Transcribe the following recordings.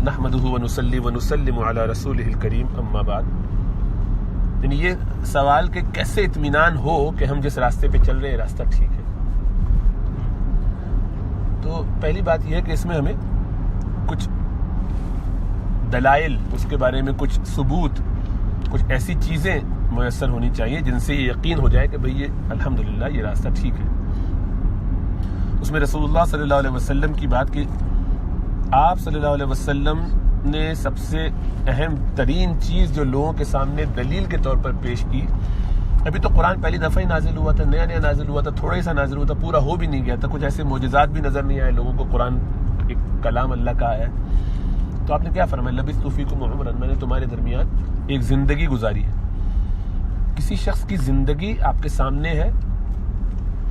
نحمدہ ونصلی ونسلم علی رسولہ الکریم اما بعد. یعنی یہ سوال کہ کیسے اطمینان ہو کہ ہم جس راستے پہ چل رہے ہیں راستہ ٹھیک ہے. تو پہلی بات یہ ہے کہ اس میں ہمیں کچھ دلائل، اس کے بارے میں کچھ ثبوت، کچھ ایسی چیزیں میسر ہونی چاہیے جن سے یہ یقین ہو جائے کہ بھئی یہ الحمدللہ یہ راستہ ٹھیک ہے. اس میں رسول اللہ صلی اللہ علیہ وسلم کی بات کی. آپ صلی اللہ علیہ وسلم نے سب سے اہم ترین چیز جو لوگوں کے سامنے دلیل کے طور پر پیش کی، ابھی تو قرآن پہلی دفعہ ہی نازل ہوا تھا، نیا نازل ہوا تھا، تھوڑا ہی سا نازل ہوا تھا، پورا ہو بھی نہیں گیا تھا، کچھ ایسے معجزات بھی نظر نہیں آئے لوگوں کو، قرآن ایک کلام اللہ کا ہے. تو آپ نے کیا فرمایا؟ لبثت فیکم عمرا، میں نے تمہارے درمیان ایک زندگی گزاری ہے. کسی شخص کی زندگی آپ کے سامنے ہے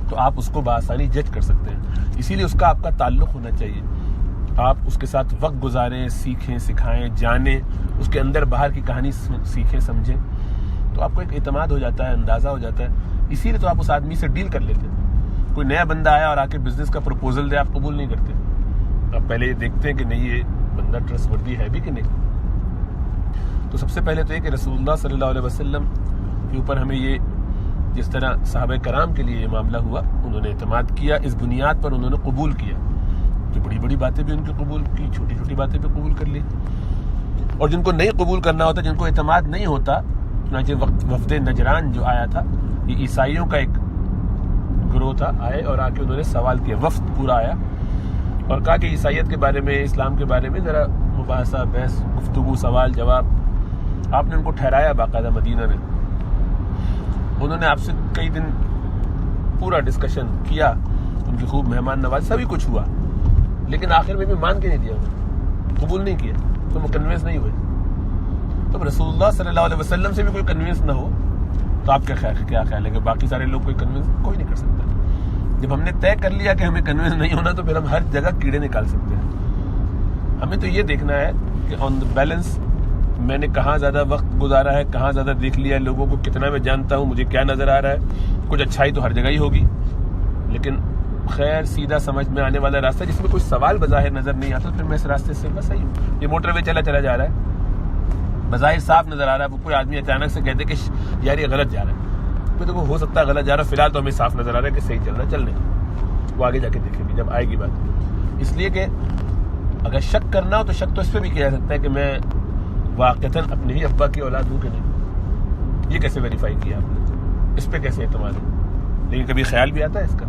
تو آپ اس کو بآسانی جج کر سکتے ہیں. اسی لیے اس کا آپ کا تعلق ہونا چاہیے. آپ اس کے ساتھ وقت گزاریں، سیکھیں، سکھائیں، جانیں، اس کے اندر باہر کی کہانی سیکھیں، سمجھیں، تو آپ کو ایک اعتماد ہو جاتا ہے، اندازہ ہو جاتا ہے. اسی لیے تو آپ اس آدمی سے ڈیل کر لیتے ہیں. کوئی نیا بندہ آیا اور آ کے بزنس کا پروپوزل دے، آپ قبول نہیں کرتے. آپ پہلے یہ دیکھتے ہیں کہ نہیں یہ بندہ ٹرسٹ وردی ہے بھی کہ نہیں. تو سب سے پہلے تو یہ کہ رسول اللہ صلی اللہ علیہ وسلم کے اوپر ہمیں یہ، جس طرح صحابہ کرام کے لیے یہ معاملہ ہوا، انہوں نے اعتماد کیا، اس بنیاد پر انہوں نے قبول کیا. جو بڑی بڑی باتیں بھی ان کی قبول کی، چھوٹی چھوٹی باتیں بھی قبول کر لی. اور جن کو نہیں قبول کرنا ہوتا، جن کو اعتماد نہیں ہوتا، چنانچہ وفد نجران جو آیا تھا، یہ عیسائیوں کا ایک گروہ تھا، آئے اور آ کے انہوں نے سوال کیا. وفد پورا آیا اور کہا کہ عیسائیت کے بارے میں، اسلام کے بارے میں ذرا مباحثہ، بحث، گفتگو، سوال جواب. آپ نے ان کو ٹھہرایا باقاعدہ مدینہ میں. انہوں نے آپ سے کئی دن پورا ڈسکشن کیا، ان کی خوب مہمان نواز، سبھی کچھ ہوا، لیکن آخر میں بھی مان کے نہیں دیا، قبول نہیں کیا، تو کنوینس نہیں ہوئے. تو رسول اللہ صلی اللہ علیہ وسلم سے بھی کوئی کنوینس نہ ہو تو آپ کیا خیال ہے کہ باقی سارے لوگ کوئی کنوینس کوئی نہیں کر سکتا. جب ہم نے طے کر لیا کہ ہمیں کنوینس نہیں ہونا تو پھر ہم ہر جگہ کیڑے نکال سکتے ہیں. ہمیں تو یہ دیکھنا ہے کہ آن دا بیلنس میں نے کہاں زیادہ وقت گزارا ہے، کہاں زیادہ دیکھ لیا ہے، لوگوں کو کتنا میں جانتا ہوں، مجھے کیا نظر آ رہا ہے. کچھ اچھائی تو ہر جگہ ہی ہوگی، لیکن خیر سیدھا سمجھ میں آنے والا راستہ جس میں کوئی سوال بظاہر نظر نہیں آتا، پھر میں اس راستے سے بس صحیح ہوں. یہ موٹر وے چلا جا رہا ہے، بظاہر صاف نظر آ رہا ہے، وہ کوئی آدمی اچانک سے کہتے کہ یار یہ غلط جا رہا ہے، پھر تو ہو سکتا ہے غلط جا رہا ہے، فی الحال تو ہمیں صاف نظر آ رہا ہے کہ صحیح چل رہا ہے، چلنے وہ آگے جا کے دیکھیں گے جب آئے گی بات. اس لیے کہ اگر شک کرنا ہو تو شک تو اس پہ بھی کیا جا سکتا ہے کہ میں واقعتاً اپنے ہی ابا کی اولاد ہوں کہ نہیں. یہ کیسے ویریفائی کیا آپ نے؟ اس پہ کیسے اعتماد ہے؟ لیکن کبھی خیال بھی آتا ہے اس کا؟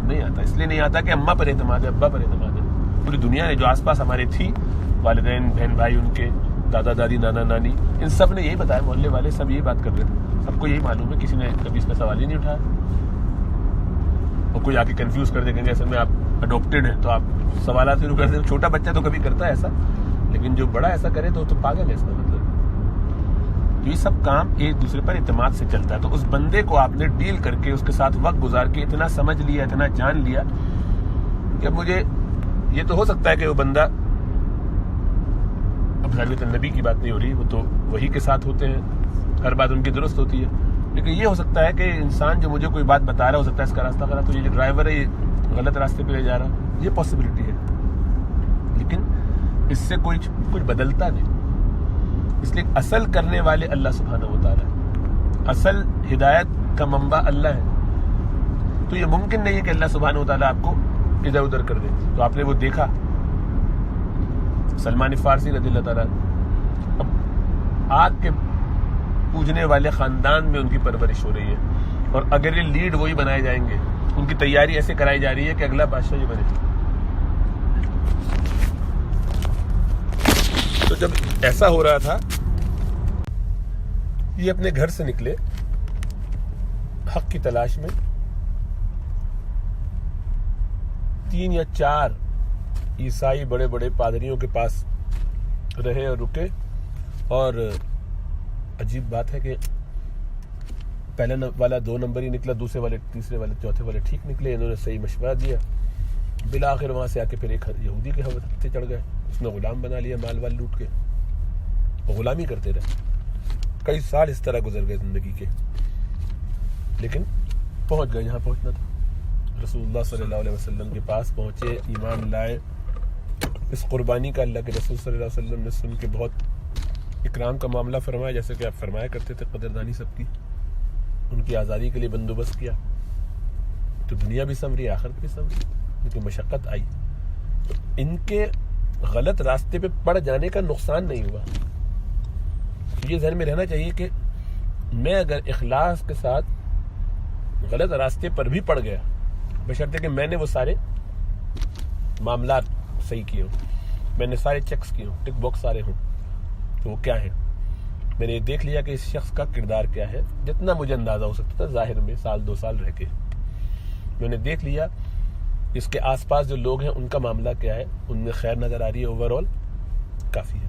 نہیں آتا. اس لیے نہیں آتا کہ اماں پر اعتماد ہے، ابا پر اعتماد ہے. پوری دنیا نے جو آس پاس ہمارے تھی، والدین، بہن بھائی، ان کے دادا دادی، نانا نانی، ان سب نے یہی بتایا، محلے والے سب یہی بات کر رہے تھے، سب کو یہی معلوم ہے، کسی نے کبھی اس کا سوال ہی نہیں اٹھایا. اور کوئی آ کے کنفیوز کر دے کہ اصل میں آپ اڈاپٹیڈ ہیں تو آپ سوالات شروع کر دیں. چھوٹا بچہ تو کبھی کرتا ہے ایسا، لیکن جو بڑا ایسا کرے تو پاگل ہے اس کا مطلب. یہ سب کام ایک دوسرے پر اعتماد سے چلتا ہے. تو اس بندے کو آپ نے ڈیل کر کے، اس کے ساتھ وقت گزار کے اتنا سمجھ لیا، اتنا جان لیا کہ مجھے یہ تو ہو سکتا ہے کہ وہ بندہ، اب ظاہر نبی کی بات نہیں ہو رہی، وہ تو وہی کے ساتھ ہوتے ہیں، ہر بات ان کی درست ہوتی ہے، لیکن یہ ہو سکتا ہے کہ انسان جو مجھے کوئی بات بتا رہا ہو سکتا ہے اس کا راستہ غلط، تو یہ جو ڈرائیور ہے یہ غلط راستے پہ لے جا رہا، یہ پاسبلٹی ہے، لیکن اس سے کچھ بدلتا نہیں. اس لیے اصل کرنے والے اللہ سبحانہ و تعالیٰ ہے، اصل ہدایت کا منبع اللہ ہے. تو یہ ممکن نہیں ہے کہ اللہ سبحانہ و تعالیٰ آپ کو ادھر ادھر کر دے. تو آپ نے وہ دیکھا سلمان فارسی رضی اللہ تعالیٰ، اب آگ کے پوجنے والے خاندان میں ان کی پرورش ہو رہی ہے، اور اگر یہ لیڈ وہی بنائے جائیں گے، ان کی تیاری ایسے کرائی جا رہی ہے کہ اگلا بادشاہ یہ بنے. تو جب ایسا ہو رہا تھا، یہ اپنے گھر سے نکلے حق کی تلاش میں. 3 یا 4 عیسائی بڑے بڑے پادریوں کے پاس رہے اور رکے، اور عجیب بات ہے کہ پہلا والا 2 نمبر ہی نکلا، دوسرے والے، تیسرے والے، چوتھے والے ٹھیک نکلے. انہوں نے صحیح مشورہ دیا. بالآخر وہاں سے آ کے پھر ایک یہودی کے ہتھے چڑھ گئے، اس نے غلام بنا لیا، مال وال لوٹ کے، اور غلامی کرتے رہے. کئی سال اس طرح گزر گئے زندگی کے، لیکن پہنچ گئے جہاں پہنچنا تھا. رسول اللہ صلی اللہ علیہ وسلم کے پاس پہنچے، ایمان لائے، اس قربانی کا اللہ کے رسول صلی اللہ علیہ وسلم نے سن کے بہت اکرام کا معاملہ فرمایا، جیسے کہ آپ فرمایا کرتے تھے قدردانی سب کی، ان کی آزادی کے لیے بندوبست کیا، تو دنیا بھی سنوری آخرت بھی سنوری، لیکن مشقت آئی تو ان کے غلط راستے پہ پڑ جانے کا نقصان نہیں ہوا۔ یہ ذہن میں رہنا چاہیے کہ میں اگر اخلاص کے ساتھ غلط راستے پر بھی پڑ گیا، بشرطے کہ میں نے وہ سارے معاملات صحیح کیے ہوں، میں نے سارے چیکس کیے ہوں، ٹک باکس سارے ہوں، تو وہ کیا ہے؟ میں نے یہ دیکھ لیا کہ اس شخص کا کردار کیا ہے، جتنا مجھے اندازہ ہو سکتا تھا ظاہر میں سال 2 سال رہ کے میں نے دیکھ لیا اس کے آس پاس جو لوگ ہیں ان کا معاملہ کیا ہے، ان میں خیر نظر آ رہی ہے، اوور آل کافی ہے۔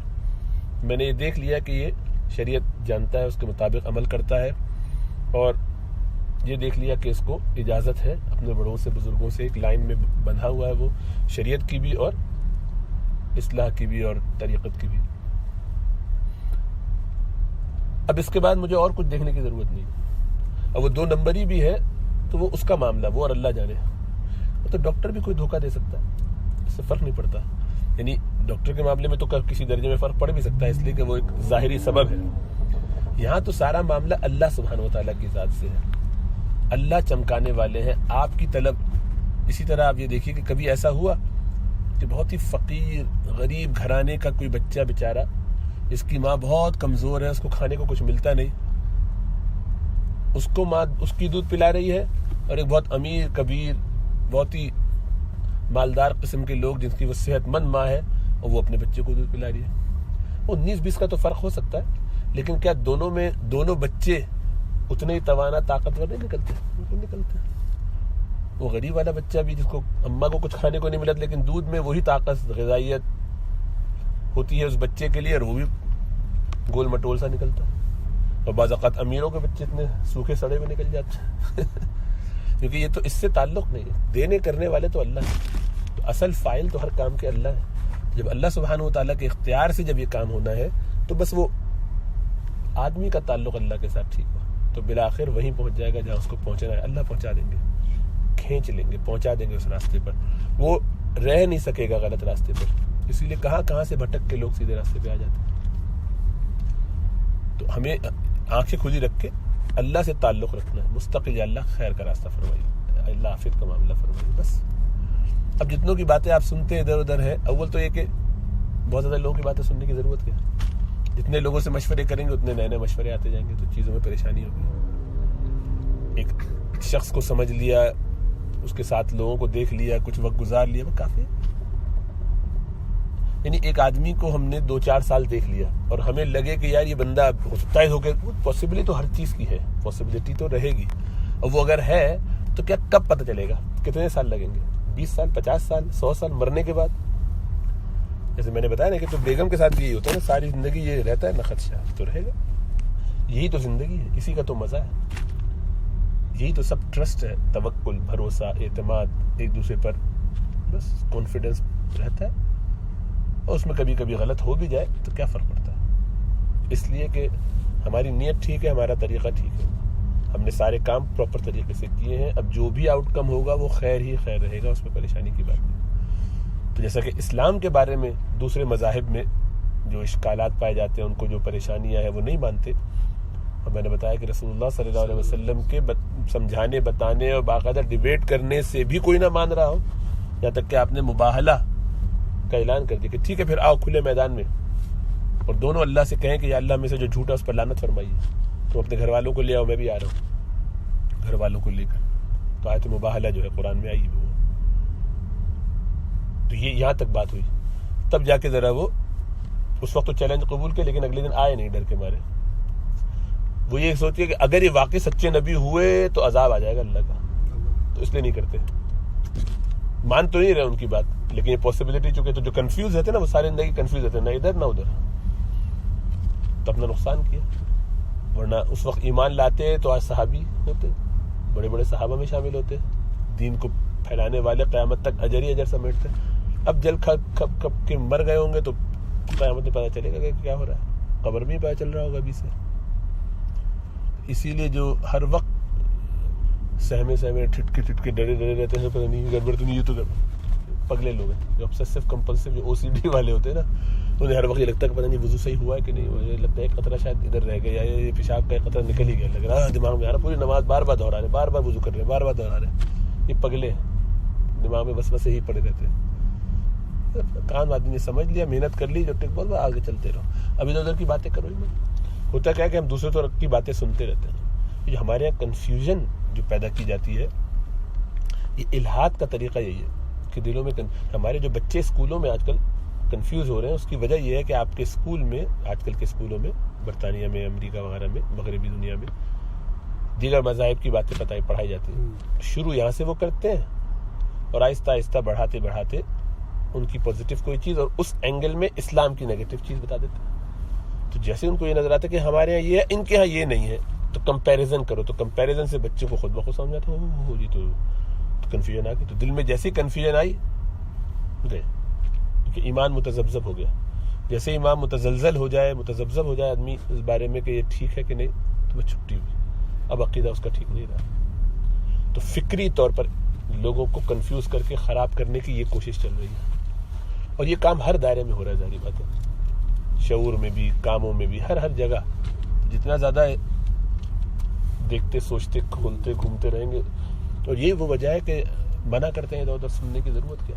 میں نے یہ دیکھ لیا کہ یہ شریعت جانتا ہے، اس کے مطابق عمل کرتا ہے، اور یہ دیکھ لیا کہ اس کو اجازت ہے اپنے بڑوں سے بزرگوں سے ایک لائن میں بندھا ہوا ہے، وہ شریعت کی بھی اور اصلاح کی بھی اور طریقت کی بھی۔ اب اس کے بعد مجھے اور کچھ دیکھنے کی ضرورت نہیں، اب وہ 2 نمبری بھی ہے تو وہ اس کا معاملہ، وہ اور اللہ جانے۔ تو ڈاکٹر بھی کوئی دھوکہ دے سکتا ہے، اس سے فرق نہیں پڑتا، یعنی ڈاکٹر کے معاملے میں تو کسی درجے میں فرق پڑ بھی سکتا ہے، اس لیے کہ وہ ایک ظاہری سبب ہے۔ یہاں تو سارا معاملہ اللہ سبحانہ وتعالیٰ کی ذات سے ہے، اللہ چمکانے والے ہیں آپ کی طلب۔ اسی طرح آپ یہ دیکھیے کہ کبھی ایسا ہوا کہ بہت ہی فقیر غریب گھرانے کا کوئی بچہ بیچارہ، اس کی ماں بہت کمزور ہے، اس کو کھانے کو کچھ ملتا نہیں، اس کو ماں اس کی دودھ پلا رہی ہے، اور ایک بہت امیر کبیر بہت ہی مالدار قسم کے لوگ جن کی وہ صحت مند ماں ہے، اور وہ اپنے بچے کو دودھ پلا رہی ہے۔ وہ 19-20 کا تو فرق ہو سکتا ہے، لیکن کیا دونوں بچے اتنے ہی توانا طاقتور نہیں نکلتے؟ نکلتے۔ وہ غریب والا بچہ بھی جس کو اماں کو کچھ کھانے کو نہیں ملتا، لیکن دودھ میں وہی طاقت غذائیت ہوتی ہے اس بچے کے لیے، اور وہ بھی گول مٹول سا نکلتا ہے۔ اور بعض اوقات امیروں کے بچے اتنے سوکھے سڑے ہوئے نکل جاتے ہیں کیونکہ یہ تو اس سے تعلق نہیں ہے، دینے کرنے والے تو اللہ ہے، تو اصل فاعل تو ہر کام کے اللہ ہے۔ جب اللہ سبحانہ وتعالیٰ کے اختیار سے جب یہ کام ہونا ہے تو بس وہ آدمی کا تعلق اللہ کے ساتھ ٹھیک ہو تو بالآخر وہیں پہنچ جائے گا جہاں اس کو پہنچنا ہے، اللہ پہنچا دیں گے، کھینچ لیں گے، پہنچا دیں گے اس راستے پر، وہ رہ نہیں سکے گا غلط راستے پر۔ اسی لیے کہاں سے بھٹک کے لوگ سیدھے راستے پہ آ جاتے ہیں۔ تو ہمیں آنکھیں کھلی رکھ کے اللہ سے تعلق رکھنا ہے، مستقل یا اللہ خیر کا راستہ فرمائیے، اللہ عافیت کا معاملہ فرمائیے، بس۔ اب جتنوں کی باتیں آپ سنتے ہیں ادھر ادھر ہے، اول تو یہ کہ بہت زیادہ لوگوں کی باتیں سننے کی ضرورت کیا ہے؟ جتنے لوگوں سے مشورے کریں گے اتنے نئے مشورے آتے جائیں گے، تو چیزوں میں پریشانی ہوگی۔ ایک شخص کو سمجھ لیا، اس کے ساتھ لوگوں کو دیکھ لیا، کچھ وقت گزار لیا، وہ کافی ہے۔ یعنی ایک آدمی کو ہم نے 2-4 سال دیکھ لیا اور ہمیں لگے کہ یار یہ بندہ ہو سکتا ہے، ہو کے پاسبلٹی تو ہر چیز کی ہے، پاسبلٹی تو رہے گی، اور وہ اگر ہے تو کیا کب پتہ چلے گا؟ کتنے سال لگیں گے؟ 20 سال، 50 سال، 100 سال مرنے کے بعد؟ جیسے میں نے بتایا نا کہ تو بیگم کے ساتھ بھی یہی ہوتا ہے نا، ساری زندگی یہ رہتا ہے نا خدشہ، تو رہے گا، یہی تو زندگی ہے، اسی کا تو مزہ ہے، یہی تو سب ٹرسٹ ہے، توکل، بھروسہ، اعتماد ایک دوسرے پر، بس کانفیڈنس رہتا ہے، اور اس میں کبھی کبھی غلط ہو بھی جائے تو کیا فرق پڑتا ہے؟ اس لیے کہ ہماری نیت ٹھیک ہے، ہمارا طریقہ ٹھیک ہے، ہم نے سارے کام پراپر طریقے سے کیے ہیں، اب جو بھی آؤٹ کم ہوگا وہ خیر ہی خیر رہے گا، اس میں پریشانی کی بات نہیں۔ تو جیسا کہ اسلام کے بارے میں دوسرے مذاہب میں جو اشکالات پائے جاتے ہیں، ان کو جو پریشانیاں ہیں وہ نہیں مانتے، اور میں نے بتایا کہ رسول اللہ صلی اللہ علیہ وسلم کے سمجھانے بتانے اور باقاعدہ ڈیبیٹ کرنے سے بھی کوئی نہ مان رہا ہو، یہاں تک کہ آپ نے مباہلہ کا اعلان کر دیا کہ ٹھیک ہے پھر آؤ کھلے میدان میں، اور دونوں اللہ سے کہیں کہ یا اللہ میں سے جو جھوٹا اس پر لعنت فرمائیے، تو اپنے گھر والوں کو لے آؤ، میں بھی آ رہا ہوں گھر والوں کو لے کر، تو آیت مباہلہ جو ہے قرآن میں آئی وہ، تو یہ یہاں تک بات ہوئی، تب جا کے ذرا وہ اس وقت تو چیلنج قبول کے، لیکن اگلے دن آئے نہیں ڈر کے مارے، وہ یہ سوچیے کہ اگر یہ واقعی سچے نبی ہوئے تو عذاب آ جائے گا اللہ کا، تو اس لیے نہیں کرتے، مان تو نہیں رہے ان کی بات، لیکن یہ پاسبلٹی چونکہ تو جو کنفیوز رہتے نا وہ ساری زندگی کنفیوز رہتے، نہ ادھر نہ ادھر، تو اپنا نقصان کیا، ورنہ اس وقت ایمان لاتے تو آج صحابی ہوتے، بڑے بڑے صحابہ میں شامل ہوتے، دین کو پھیلانے والے، قیامت تک اجر ہی اجر سمیٹتے۔ اب جل کھپ کے مر گئے ہوں گے تو قیامت میں پتہ چلے گا کہ کیا ہو رہا ہے، قبر میں ہی پتہ چل رہا ہوگا ابھی سے۔ اسی لیے جو ہر وقت سہمے ٹھٹکے ڈرے رہتے ہیں، پتہ نہیں گڑبڑ تو نہیں، یہ تو گڑبڑ، پگلے لوگ ہیں جو obsessive compulsive جو OCD والے ہوتے ہیں نا, انہیں ہر وقت یہ لگتا ہے کہ پتہ نہیں وضو صحیح ہوا ہے کہ نہیں ہوا, یہ لگتا ہے ایک قطرہ شاید ادھر رہ گیا, یا یہ پیشاب کا ایک قطرہ نکل ہی گیا, لگ رہا ہے دماغ میں آ رہا, پوری نماز بار بار دہرا رہے, بار بار وضو کر رہے ہیں, بار بار دہرا رہے ہیں. یہ پگلے ہیں, دماغ میں بس ہی پڑے رہتے ہیں. کام آدمی نے سمجھ لیا, محنت کر لی, جو ٹک بول آگے چلتے رہو. ابھی ادھر کی باتیں کرو ہی مت. ہوتا کیا ہے کہ ہم دوسرے طور کی باتیں سنتے رہتے ہیں. یہ ہمارے یہاں کنفیوژن جو پیدا کی جاتی ہے, یہ الحاد کا طریقہ یہی ہے کہ دلوں میں ہمارے جو بچے اسکولوں میں آج کل کنفیوز ہو رہے ہیں, اس کی وجہ یہ ہے کہ آپ کے اسکول میں, آج کل کے اسکولوں میں, برطانیہ میں, امریکہ وغیرہ میں, مغربی دنیا میں دیگر مذاہب کی باتیں پڑھائی جاتی ہیں. شروع یہاں سے وہ کرتے ہیں اور آہستہ آہستہ بڑھاتے بڑھاتے ان کی پازیٹیو کوئی چیز اور اس اینگل میں اسلام کی نیگیٹو چیز بتا دیتے ہیں. تو جیسے ان کو یہ نظر آتا ہے کہ ہمارے یہاں یہ ہے, ان کے یہاں یہ نہیں ہے, تو کمپیریزن کرو, تو کمپیریزن سے بچے کو خود بخود سمجھ آتا ہے, جی تو کنفیوژن آ گئی. تو دل میں جیسی کنفیوژن آئی گئے, کیونکہ ایمان متذبذب ہو گیا. جیسے ایمان متزلزل ہو جائے, متذبذب ہو جائے آدمی اس بارے میں کہ یہ ٹھیک ہے کہ نہیں, تو وہ چھٹی ہوئی, اب عقیدہ اس کا ٹھیک نہیں رہا. تو فکری طور پر لوگوں کو کنفیوز کر کے خراب کرنے کی یہ کوشش چل رہی ہے, اور یہ کام ہر دائرے میں ہو رہا ہے. ظاہری بات ہے, شعور میں بھی, کاموں میں بھی, ہر جگہ. جتنا زیادہ دیکھتے, سوچتے, کھولتے, گھومتے رہیں گے. اور یہ وہ وجہ ہے کہ منع کرتے ہیں ادھر ادھر سننے کی ضرورت کیا,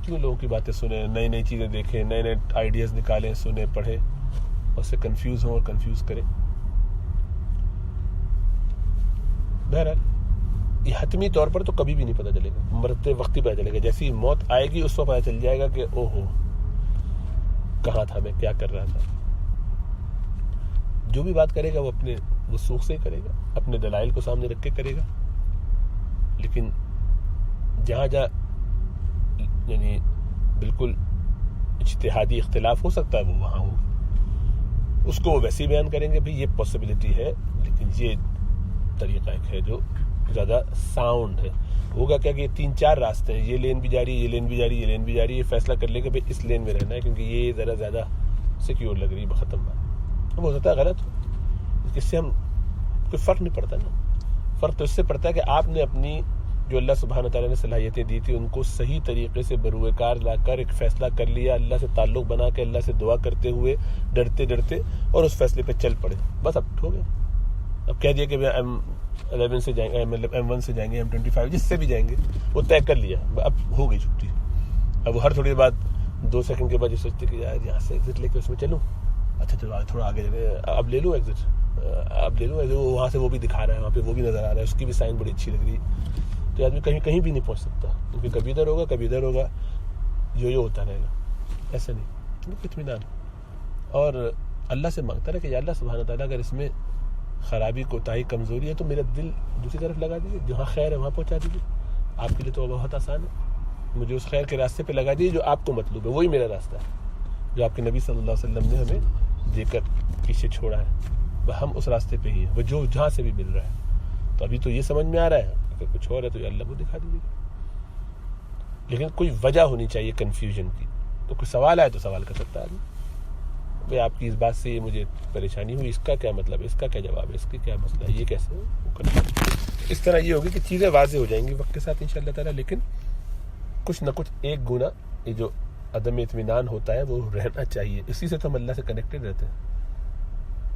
کیوں لوگوں کی باتیں سنیں, نئی نئی چیزیں دیکھیں, نئے نئے آئیڈیاز نکالیں, سنیں, پڑھیں, اور سے کنفیوز ہوں اور کنفیوز کریں. بہرحال یہ حتمی طور پر تو کبھی بھی نہیں پتہ چلے گا, مرتے وقت ہی پتہ چلے گا. جیسی موت آئے گی اس وقت پتہ چل جائے گا کہ او ہو کہاں تھا میں, کیا کر رہا تھا. جو بھی بات کرے گا وہ اپنے وثوق سے ہی کرے گا, اپنے دلائل کو سامنے رکھ کے کرے گا. لیکن جہاں یعنی بالکل اجتہادی اختلاف ہو سکتا ہے وہ وہاں ہوگا, اس کو وہ ویسے ہی بیان کریں گے, بھئی یہ پاسبلٹی ہے, لیکن یہ طریقہ ایک ہے جو زیادہ ساؤنڈ ہے. ہوگا کیا کہ 3-4 راستے ہیں, یہ لین بھی جاری ہے, یہ لین بھی جاری ہے, یہ لین بھی جاری ہے. یہ فیصلہ کر لیں کہ بھئی اس لین میں رہنا ہے کیونکہ یہ ذرا زیادہ سیکیور لگ رہی ہے, ختم بات. اب ہو سکتا ہے غلط ہو, اس سے ہم کوئی فرق نہیں پڑتا نا. فرق تو اس سے پڑتا ہے کہ آپ نے اپنی جو اللہ سبحانہ تعالیٰ نے صلاحیتیں دی تھی ان کو صحیح طریقے سے بروئے کار لا کر ایک فیصلہ کر لیا, اللہ سے تعلق بنا کے, اللہ سے دعا کرتے ہوئے, ڈرتے ڈرتے, اور اس فیصلے پہ چل پڑے. بس اب ہو گیا. اب کہہ دیا کہ M11 سے جائیں گے, مطلب M1 سے جائیں گے, M25 جس سے بھی جائیں گے, وہ طے کر لیا, اب ہو گئی چھٹی. اب وہ ہر تھوڑی دیر بعد 2 سیکنڈ کے بعد یہ سوچتے کہ یار یہاں سے ایگزٹ لے کے اس میں چلوں, اچھا چلو تھوڑا آگے اب لے لوں ایگزٹ, اب لے لوں. وہاں سے وہ بھی دکھا رہا ہے, وہاں پہ وہ بھی نظر آ رہا ہے, اس کی بھی سائن بڑی اچھی لگ رہی ہے. تو آدمی کہیں بھی نہیں پہنچ سکتا, کیونکہ کبھی ادھر ہوگا, کبھی ادھر ہوگا, یہ ہوتا رہے گا. ایسا نہیں, اطمینان. اور اللہ سے مانگتا رہے کہ یا اللہ سبحانہ تعالیٰ اگر اس میں خرابی, کوتاہی, کمزوری ہے تو میرا دل دوسری طرف لگا دیجیے, جہاں خیر ہے وہاں پہنچا دیجیے. آپ کے لیے تو بہت آسان ہے, مجھے اس خیر کے راستے پہ لگا دیجیے جو آپ کو مطلوب ہے. وہی میرا راستہ ہے جو آپ کے نبی صلی اللہ علیہ وسلم نے ہمیں دے کر پیچھے چھوڑا ہے. ہم اس راستے پہ ہی ہیں, وہ جو جہاں سے بھی مل رہا ہے. تو ابھی تو یہ سمجھ میں آ رہا ہے, اگر کچھ اور ہے تو اللہ کو دکھا دیجیے. لیکن کوئی وجہ ہونی چاہیے کنفیوژن کی. تو کوئی سوال آئے تو سوال کر سکتا ہے آدمی, بھائی آپ کی اس بات سے یہ مجھے پریشانی ہوئی, اس کا کیا مطلب ہے, اس کا کیا جواب ہے, اس کی کیا مسئلہ ہے, یہ کیسے وہ کرنا. اس طرح یہ ہوگی کہ چیزیں واضح ہو جائیں گی وقت کے ساتھ انشاءاللہ تعالیٰ. لیکن کچھ نہ کچھ ایک گنا یہ جو عدم اطمینان ہوتا ہے وہ رہنا چاہیے. اسی سے تو ہم اللہ سے کنیکٹڈ رہتے ہیں.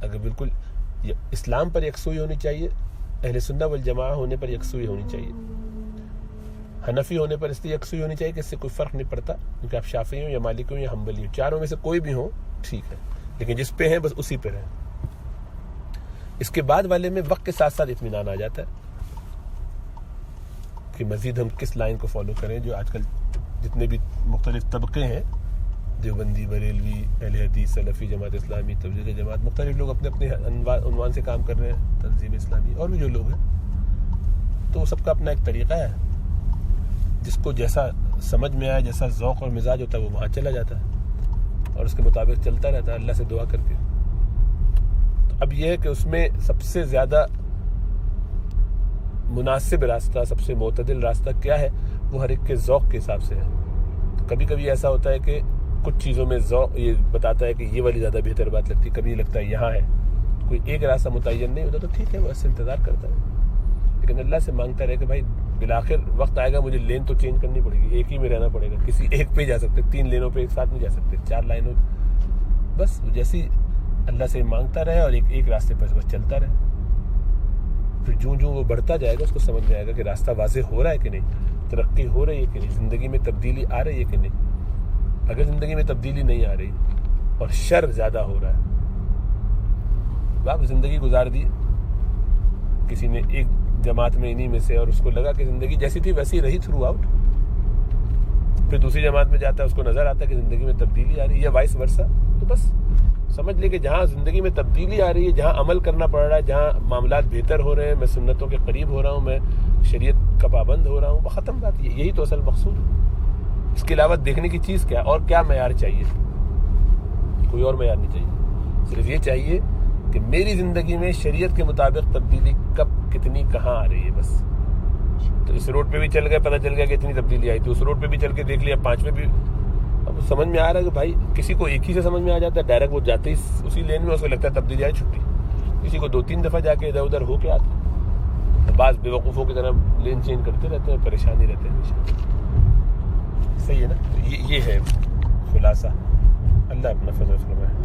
اگر بالکل اسلام پر یکسوئی ہونی چاہیے, اہل سنت والجماعہ ہونے پر یکسوئی ہونی چاہیے, حنفی ہونے پر اس لیے یکسوئی ہونی چاہیے کہ اس سے کوئی فرق نہیں پڑتا, کیونکہ آپ شافعی ہوں یا مالکی ہوں یا حنبلی ہوں, چاروں میں سے کوئی بھی ہوں ٹھیک ہے, لیکن جس پہ ہیں بس اسی پہ رہیں. اس کے بعد والے میں وقت کے ساتھ ساتھ اطمینان آ جاتا ہے کہ مزید ہم کس لائن کو فالو کریں. جو آج کل جتنے بھی مختلف طبقے ہیں, دیوبندی, بریلوی, اہل حدیث, سلفی, جماعت اسلامی, تبلیغی جماعت, مختلف لوگ اپنے اپنے عنوان سے کام کر رہے ہیں, تنظیم اسلامی, اور بھی جو لوگ ہیں, تو وہ سب کا اپنا ایک طریقہ ہے. جس کو جیسا سمجھ میں آیا, جیسا ذوق اور مزاج ہوتا ہے وہ وہاں چلا جاتا ہے اور اس کے مطابق چلتا رہتا ہے اللہ سے دعا کر کے. تو اب یہ ہے کہ اس میں سب سے زیادہ مناسب راستہ, سب سے معتدل راستہ کیا ہے, وہ ہر ایک کے ذوق کے حساب سے ہے. تو کبھی کبھی ایسا ہوتا ہے کہ کچھ چیزوں میں ذوق یہ بتاتا ہے کہ یہ والی زیادہ بہتر بات لگتی ہے, کبھی یہ لگتا ہے یہاں ہے. کوئی ایک راستہ متعین نہیں ہوتا, تو ٹھیک ہے, وہ ایسے انتظار کرتا ہے. لیکن اللہ سے مانگتا رہے کہ بھائی بالآخر وقت آئے گا مجھے لین تو چینج کرنی پڑے گی, ایک ہی میں رہنا پڑے گا, کسی ایک پہ جا سکتے, 3 لینوں پہ ایک ساتھ نہیں جا سکتے, 4 لائنوں, بس جیسی اللہ سے مانگتا رہے اور ایک راستے پر بس چلتا رہے. پھر جو وہ بڑھتا جائے گا اس کو سمجھ میں آئے گا کہ راستہ واضح ہو رہا ہے کہ نہیں, ترقی ہو رہی ہے کہ نہیں, زندگی میں تبدیلی آ رہی ہے کہ نہیں. اگر زندگی میں تبدیلی نہیں آ رہی اور شر زیادہ ہو رہا ہے, آپ زندگی گزار دی کسی نے ایک جماعت میں انہی میں سے, اور اس کو لگا کہ زندگی جیسی تھی ویسی رہی تھرو آؤٹ, پھر دوسری جماعت میں جاتا ہے, اس کو نظر آتا ہے کہ زندگی میں تبدیلی آ رہی ہے, یا وائس ورسا, تو بس سمجھ لے کہ جہاں زندگی میں تبدیلی آ رہی ہے, جہاں عمل کرنا پڑ رہا ہے, جہاں معاملات بہتر ہو رہے ہیں, میں سنتوں کے قریب ہو رہا ہوں, میں شریعت کا پابند ہو رہا ہوں, ختم بات. یہی تو اصل مقصود ہے. اس کے علاوہ دیکھنے کی چیز کیا, اور کیا معیار چاہیے؟ کوئی اور معیار نہیں چاہیے, صرف یہ چاہیے کہ میری زندگی میں شریعت کے مطابق تبدیلی کب, کتنی, کہاں آ رہی ہے بس. تو اس روڈ پہ بھی چل گئے, پتہ چل گیا کہ اتنی تبدیلی آئی, تو اس روڈ پہ بھی چل کے دیکھ لیا, 5 میں بھی. اب سمجھ میں آ رہا ہے کہ بھائی کسی کو ایک ہی سے سمجھ میں آ جاتا ہے ڈائریکٹ, وہ جاتے ہی اسی لین میں اس کو لگتا ہے تبدیلی آئی, چھٹی. کسی کو 2-3 دفعہ جا کے ادھر ادھر ہو کے آتا ہے. بعض بیوقوفوں کی طرح لین چینج کرتے رہتے ہیں, پریشانی رہتے ہیں ہمیشہ. صحیح ہے نا. تو یہ ہے خلاصہ. اللہ اپنا فضل فرمائے.